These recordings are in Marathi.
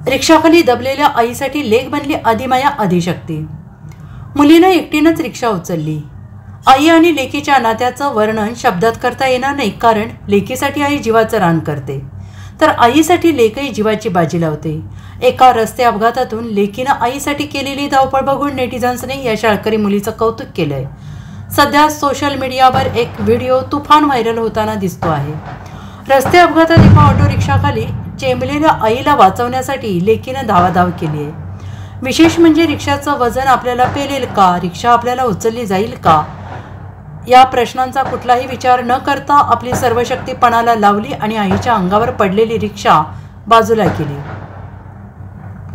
रिक्षाखाली दबलेल्या आईसाठी लेक बनली अधिमाया अधिशक्ती। मुलीनं एकटीनंच रिक्षा उचलली। आई आणि लेकीच्या नात्याचं वर्णन शब्दात करता येणार नाही, कारण लेकीसाठी आई जीवाचं रान करते, तर आईसाठी लेकही जीवाची बाजी लावते। एका रस्ते अपघातातून लेकीनं आईसाठी केलेली धावपळ बघून नेटिझन्सने या शाळकरी मुलीचं कौतुक केलंय। सध्या सोशल मीडियावर एक व्हिडिओ तुफान व्हायरल होताना दिसतो आहे। रस्ते अपघातात एका ऑटो रिक्षाखाली चेंबलेल्या आईला वाचवण्यासाठी लेकीनं धावाधाव केली आहे। विशेष म्हणजे रिक्षाचं वजन आपल्याला पेलेल का, रिक्षा आपल्याला उचलली जाईल का, या प्रश्नांचा कुठलाही विचार न करता आपली सर्व शक्ती पणाला लावली आणि आईच्या अंगावर पडलेली रिक्षा बाजूला केली।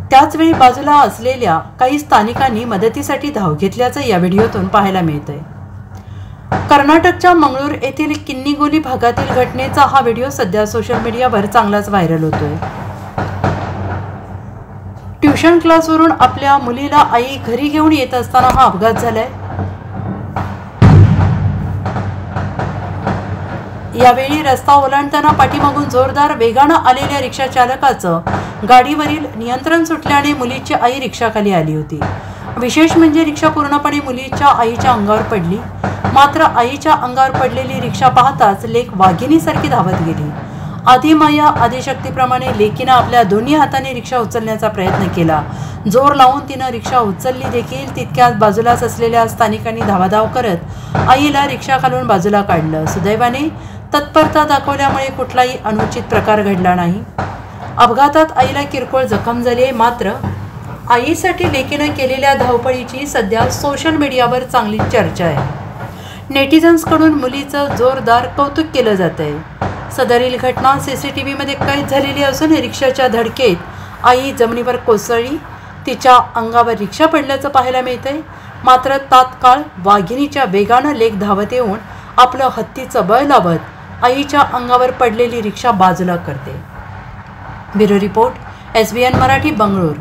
त्याचवेळी बाजूला असलेल्या काही स्थानिकांनी मदतीसाठी धाव घेतल्याचं या व्हिडिओतून पाहायला मिळतंय। कर्नाटकच्या मंगळूर येथील किन्नीगोली भागातील घटनेचा हा व्हिडिओ सध्या सोशल मीडियावर चांगलाच व्हायरल होतोय। ट्युशन क्लासवरून आपल्या मुलीला आई घरी घेऊन येत असताना हा अपघात झालाय। यावेळी रस्ता ओलांडताना पाठीमागून जोरदार वेगानं आलेल्या रिक्षा चालकाचं गाडीवरील नियंत्रण सुटल्याने मुलीची आई रिक्षाखाली आली होती। विशेष म्हणजे रिक्षा पूर्णपणे मुलीच्या आईच्या अंगावर पडली, मात्र आईच्या अंगावर पडलेली रिक्षा पाहताच लेक वाघिणीसारखी धावत गेली। अधिमाया अधिशक्तीप्रमाणे लेकीनं आपल्या दोन्ही हाताने रिक्षा उचलण्याचा प्रयत्न केला। जोर लावून तिनं रिक्षा उचलली देखील। तितक्यात बाजूलाच असलेल्या स्थानिकांनी धावाधाव करत आईला रिक्षाखालून बाजूला काढलं। सुदैवाने तत्परता दाखवल्यामुळे कुठलाही अनुचित प्रकार घडला नाही। अपघातात आईला किरकोळ जखम झाली आहे, मात्र आईसाठी लेकीनं केलेल्या धावपळीची सध्या सोशल मीडियावर चांगली चर्चा आहे। नेटिझन्सकडून मुलीचं जोरदार कौतुक केलं जात आहे। सदरील घटना CCTVमध्ये कैद झालेली असून रिक्षाच्या धडकेत आई जमिनीवर कोसळली, तिच्या अंगावर रिक्षा पडल्याचं पाहायला मिळतंय। मात्र तात्काळ वाघिणीच्या वेगानं लेक धावत येऊन आपलं हत्तीचं बळ लावत आईच्या अंगावर पडलेली रिक्षा बाजूला करते। Bureau report, SBN Marathi, Bengaluru.